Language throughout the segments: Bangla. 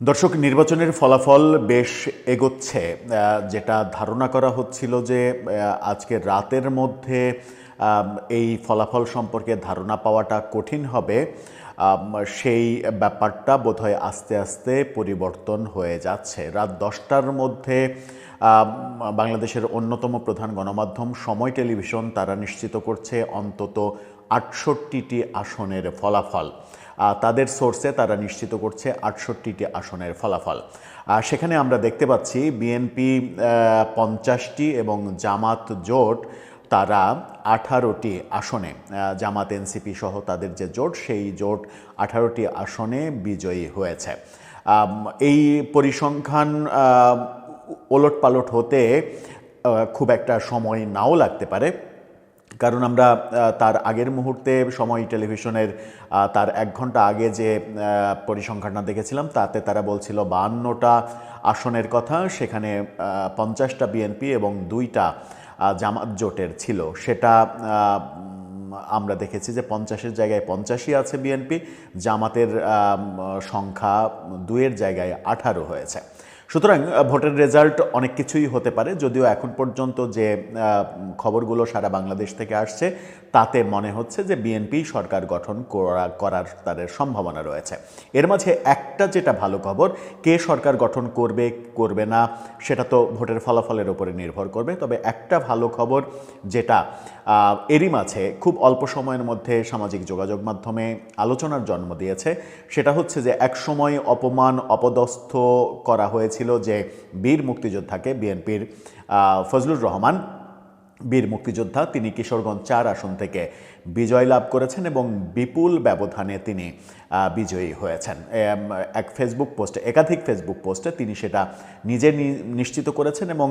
দর্শক, নির্বাচনের ফলাফল বেশ এগোচ্ছে। যেটা ধারণা করা হচ্ছিল যে আজকের রাতের মধ্যে এই ফলাফল সম্পর্কে ধারণা পাওয়াটা কঠিন হবে, সেই ব্যাপারটা বোধহয় আস্তে আস্তে পরিবর্তন হয়ে যাচ্ছে। রাত 10টার মধ্যে বাংলাদেশের অন্যতম প্রধান গণমাধ্যম সময় টেলিভিশন তারা নিশ্চিত করছে অন্তত 68টি আসনের ফলাফল। তাদের সোর্সে তারা নিশ্চিত করছে 68টি আসনের ফলাফল। সেখানে আমরা দেখতে পাচ্ছি বিএনপি 50টি এবং জামাত জোট তারা 18টি আসনে, জামাত এনসিপি সহ তাদের যে জোট সেই জোট 18টি আসনে বিজয়ী হয়েছে। এই পরিসংখ্যান ওলটপালট হতে খুব একটা সময় নাও লাগতে পারে, কারণ আমরা তার আগের মুহূর্তে সময় টেলিভিশনের তার 1 ঘন্টা আগে যে পরিসংখ্যানটা দেখেছিলাম তাতে তারা বলছিল 52টা আসনের কথা, সেখানে 50টা বিএনপি এবং 2টা জামাত জোটের ছিল। সেটা আমরা দেখেছি যে 50-এর জায়গায় 85ই আছে বিএনপি, জামাতের সংখ্যা 2-এর জায়গায় 18 হয়েছে। সুতরাং ভোটের রেজাল্ট অনেক কিছুই হতে পারে, যদিও এখন পর্যন্ত যে খবরগুলো সারা বাংলাদেশ থেকে আসছে তাতে মনে হচ্ছে যে বিএনপি সরকার গঠন করার তাদের সম্ভাবনা রয়েছে। এর মাঝে একটা যেটা ভালো খবর, কে সরকার গঠন করবে করবে না সেটা তো ভোটের ফলাফলের উপরে নির্ভর করবে, তবে একটা ভালো খবর যেটা এরই মাঝে খুব অল্প সময়ের মধ্যে সামাজিক যোগাযোগ মাধ্যমে আলোচনার জন্ম দিয়েছে, সেটা হচ্ছে যে একসময় অপমান অপদস্থ করা হয়েছিল যে বীর মুক্তিযোদ্ধাকে, বিএনপির ফজলুর রহমান বীর মুক্তিযোদ্ধা, তিনি কিশোরগঞ্জ 4 আসন থেকে বিজয় লাভ করেছেন এবং বিপুল ব্যবধানে তিনি বিজয়ী হয়েছেন। একাধিক ফেসবুক পোস্টে তিনি সেটা নিজে নিশ্চিত করেছেন এবং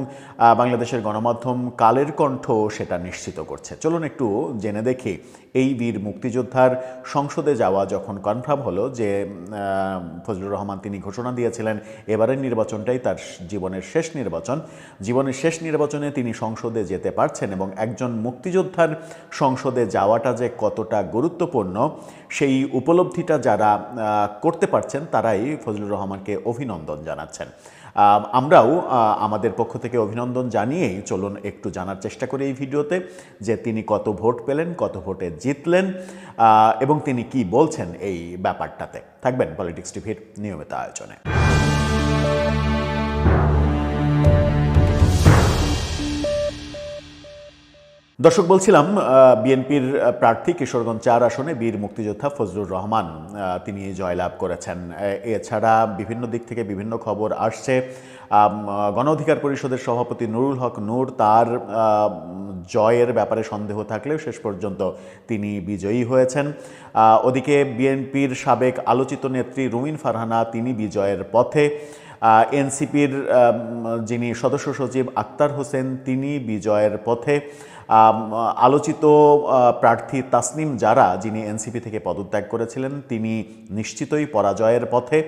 বাংলাদেশের গণমাধ্যম কালের কণ্ঠ সেটা নিশ্চিত করছে। চলুন একটু জেনে দেখি, এই বীর মুক্তিযোদ্ধার সংসদে যাওয়া যখন কনফার্ম হলো যে ফজলুর রহমান তিনি ঘোষণা দিয়েছিলেন এবারের নির্বাচনটাই তার জীবনের শেষ নির্বাচন, জীবনের শেষ নির্বাচনে তিনি সংসদে যেতে পারছেন এবং একজন মুক্তিযোদ্ধার সংসদে যাওয়াটা যে কতটা গুরুত্বপূর্ণ সেই উপলব্ধিটা যারা করতে পারছেন তারাই ফজলুর রহমানকে অভিনন্দন জানাচ্ছেন। আমরাও আমাদের পক্ষ থেকে অভিনন্দন জানিয়েই চলুন একটু জানার চেষ্টা করি এই ভিডিওতে যে তিনি কত ভোট পেলেন, কত ভোটে জিতলেন এবং তিনি কি বলছেন এই ব্যাপারটাতে। থাকবেন পলিটিক্স টিভির নিয়মিত আয়োজনে। দর্শক, বলছিলাম বিএনপির প্রার্থী কিশোরগঞ্জ 4 আসনে বীর মুক্তিযোদ্ধা ফজলুর রহমান তিনি জয়লাভ করেছেন। এছাড়া বিভিন্ন দিক থেকে বিভিন্ন খবর আসছে। গণ অধিকার পরিষদের সভাপতি নুরুল হক নূর তার জয়ের ব্যাপারে সন্দেহ থাকলেও শেষ পর্যন্ত তিনি বিজয়ী হয়েছেন। ওদিকে বিএনপির সাবেক আলোচিত নেত্রী রুমিন ফারহানা তিনি বিজয়ের পথে। এনসিপির যিনি সদস্য সচিব আক্তার হোসেন তিনি বিজয়ের পথে। আলোচিত প্রার্থী তাসনিম জারা যিনি এনসিপি থেকে পদত্যাগ করেছিলেন তিনি নিশ্চিতই পরাজয়ের পথে।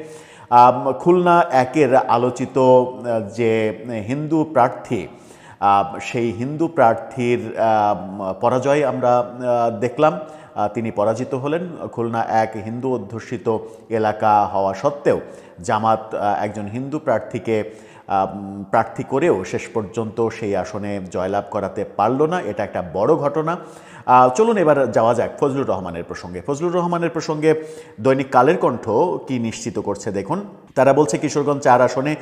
খুলনা 1-এর আলোচিত যে হিন্দু প্রার্থী, সেই হিন্দু প্রার্থীর পরাজয় আমরা দেখলাম, তিনি পরাজিত হলেন। খুলনা 1 হিন্দু অধ্যুষিত এলাকা হওয়া সত্ত্বেও জামাত একজন হিন্দু প্রার্থীকে প্রার্থী করেও শেষ পর্যন্ত সেই আসনে জয়লাভ করাতে পারল না, এটা একটা বড় ঘটনা। চলুন এবার যাওয়া যাক ফজলুর রহমানের প্রসঙ্গে। ফজলুর রহমানের প্রসঙ্গে দৈনিক কালের কণ্ঠ কি নিশ্চিত করছে দেখুন। তারা বলছে কিশোরগঞ্জ 4 আসনে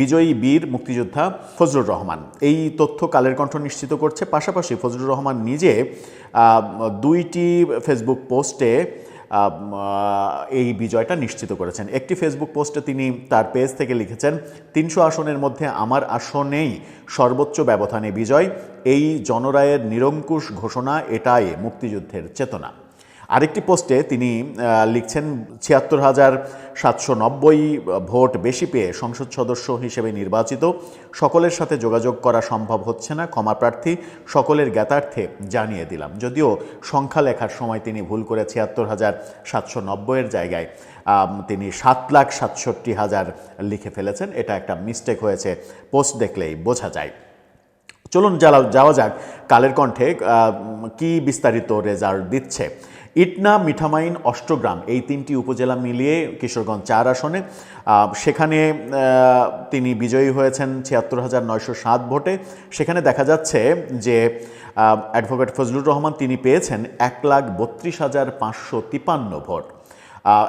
বিজয়ী বীর মুক্তিযোদ্ধা ফজলুর রহমান, এই তথ্য কালের কণ্ঠ নিশ্চিত করছে। পাশাপাশি ফজলুর রহমান নিজে 2টি ফেসবুক পোস্টে এই বিজয়টা নিশ্চিত করেছেন। একটি ফেসবুক পোস্টে তিনি তার পেজ থেকে লিখেছেন, 300 আসনের মধ্যে আমার আসনেই সর্বোচ্চ ব্যবধানে বিজয়, এই জনরায়ের নিরঙ্কুশ ঘোষণা, এটাই মুক্তিযুদ্ধের চেতনা। আরেকটি পোস্টে তিনি লিখছেন, 76,790 ভোট বেশি পেয়ে সংসদ সদস্য হিসেবে নির্বাচিত, সকলের সাথে যোগাযোগ করা সম্ভব হচ্ছে না, ক্ষমা প্রার্থী, সকলের জ্ঞাতার্থে জানিয়ে দিলাম। যদিও সংখ্যা লেখার সময় তিনি ভুল করে 76,790-এর জায়গায় তিনি 7,67,000 লিখে ফেলেছেন, এটা একটা মিস্টেক হয়েছে, পোস্ট দেখলেই বোঝা যায়। চলুন যাওয়া যাক কালের কণ্ঠে কি বিস্তারিত রেজাল্ট দিচ্ছে। ইটনা, মিঠামাইন, অষ্টগ্রাম এই 3টি উপজেলা মিলিয়ে কিশোরগঞ্জ 4 আসনে সেখানে তিনি বিজয়ী হয়েছেন ৭৬,৯০৭ ভোটে। সেখানে দেখা যাচ্ছে যে অ্যাডভোকেট ফজলুর রহমান তিনি পেয়েছেন ১,৩২,৫৫৩ ভোট।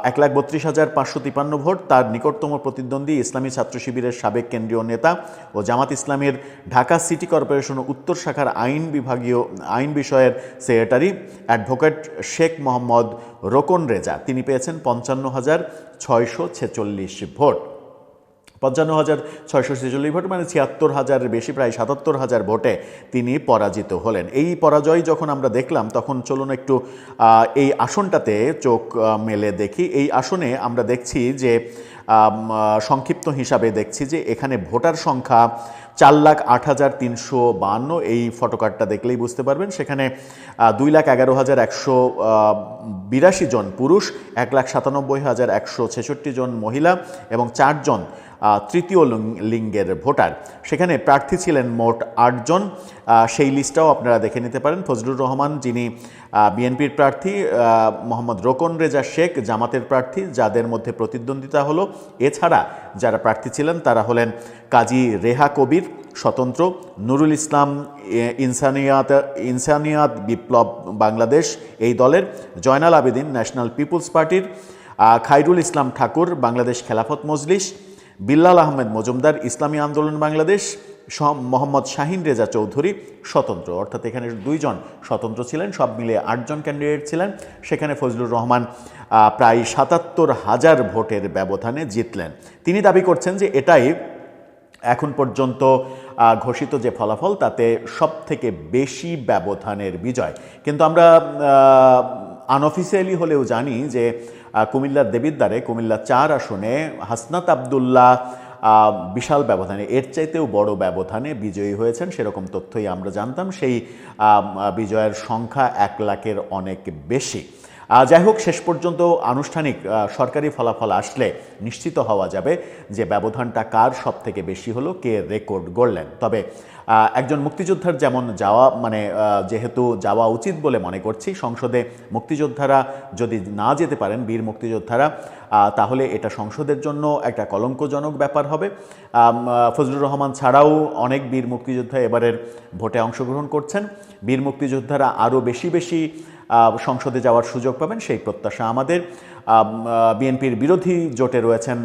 ১,৩২,৫৫৩ ভোট। তার নিকটতম প্রতিদ্বন্দ্বী ইসলামী ছাত্র শিবিরের সাবেক কেন্দ্রীয় নেতা ও জামাত ইসলামের ঢাকা সিটি কর্পোরেশন উত্তর শাখার আইন বিষয়ের সেক্রেটারি অ্যাডভোকেট শেখ মোহাম্মদ রোকন রেজা, তিনি পেয়েছেন ৫৫,৬৪৬ ভোট। ৫৫,৬৪৬ ভোট মানে ৭৬,০০০-এর বেশি, প্রায় ৭৭,০০০ ভোটে তিনি পরাজিত হলেন। এই পরাজয় যখন আমরা দেখলাম তখন চলুন একটু এই আসনটাতে চোখ মেলে দেখি। এই আসনে আমরা দেখছি যে সংক্ষিপ্ত হিসাবে দেখছি যে এখানে ভোটার সংখ্যা ৪,০৮,৩৫২। এই ফটোকার্ডটা দেখলেই বুঝতে পারবেন। সেখানে ২,১১,১৮২ জন পুরুষ, ১,৯৭,১৬৬ জন মহিলা এবং 4 জন তৃতীয় লিঙ্গের ভোটার। সেখানে প্রার্থী ছিলেন মোট 8 জন। সেই লিস্টটাও আপনারা দেখে নিতে পারেন। ফজলুর রহমান যিনি বিএনপির প্রার্থী, মোহাম্মদ রোকন রেজা শেখ জামাতের প্রার্থী, যাদের মধ্যে প্রতিদ্বন্দ্বিতা হলো। এছাড়া যারা প্রার্থী ছিলেন তারা হলেন কাজী রেহা কবির স্বতন্ত্র, নুরুল ইসলাম ইনসানিয়াত বিপ্লব বাংলাদেশ এই দলের, জয়নাল আবেদিন ন্যাশনাল পিপুলস পার্টির, খায়রুল ইসলাম ঠাকুর বাংলাদেশ খেলাফত মজলিস, বিল্লাল আহমেদ মজুমদার ইসলামী আন্দোলন বাংলাদেশ, মোহাম্মদ শাহিন রেজা চৌধুরী স্বতন্ত্র। অর্থাৎ এখানে 2 জন স্বতন্ত্র ছিলেন, সব মিলিয়ে 8 জন ক্যান্ডিডেট ছিলেন। সেখানে ফজলুর রহমান প্রায় ৭৭,০০০ ভোটের ব্যবধানে জিতলেন। তিনি দাবি করছেন যে এটাই এখন পর্যন্ত ঘোষিত যে ফলাফল তাতে সবথেকে বেশি ব্যবধানের বিজয়। কিন্তু আমরা আনঅফিসিয়ালি হলেও জানি যে কুমিল্লার দেবিদ্বারে কুমিল্লা 4 আসনে হাসনাত আবদুল্লাহ বিশাল ব্যবধানে, এর চাইতেও বড় ব্যবধানে বিজয়ী হয়েছেন, সেরকম তথ্যই আমরা জানতাম। সেই বিজয়ের সংখ্যা 1 লাখের অনেক বেশি। যাই হোক, শেষ পর্যন্ত আনুষ্ঠানিক সরকারি ফলাফল আসলে নিশ্চিত হওয়া যাবে যে ব্যবধানটা কার সব থেকে বেশি হলো, কে রেকর্ড গড়লেন। তবে একজন মুক্তিযোদ্ধার যেমন যেহেতু যাওয়া উচিত বলে মনে করছি, সংসদে মুক্তিযোদ্ধারা যদি না যেতে পারেন, বীর মুক্তিযোদ্ধারা, তাহলে এটা সংসদের জন্য একটা কলঙ্কজনক ব্যাপার হবে। ফজলুর রহমান ছাড়াও অনেক বীর মুক্তিযোদ্ধা এবারের ভোটে অংশগ্রহণ করছেন। বীর মুক্তিযোদ্ধারা আরও বেশি সংসদে যাওয়ার সুযোগ পাবেন, সেই প্রত্যাশা আমাদের। বিএনপির বিরোধী জোটে রয়েছেন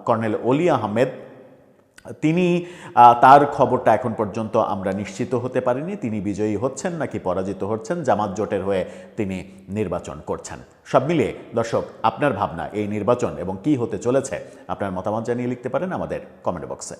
কর্নেল অলি আহমেদ, তিনি তার খবরটা এখন পর্যন্ত আমরা নিশ্চিত হতে পারিনি, তিনি বিজয়ী হচ্ছেন নাকি পরাজিত হচ্ছেন। জামাত জোটের হয়ে তিনি নির্বাচন করছেন। সব মিলিয়ে দর্শক, আপনার ভাবনা এই নির্বাচন এবং কি হতে চলেছে, আপনার মতামত জানিয়ে লিখতে পারেন আমাদের কমেন্ট বক্সে।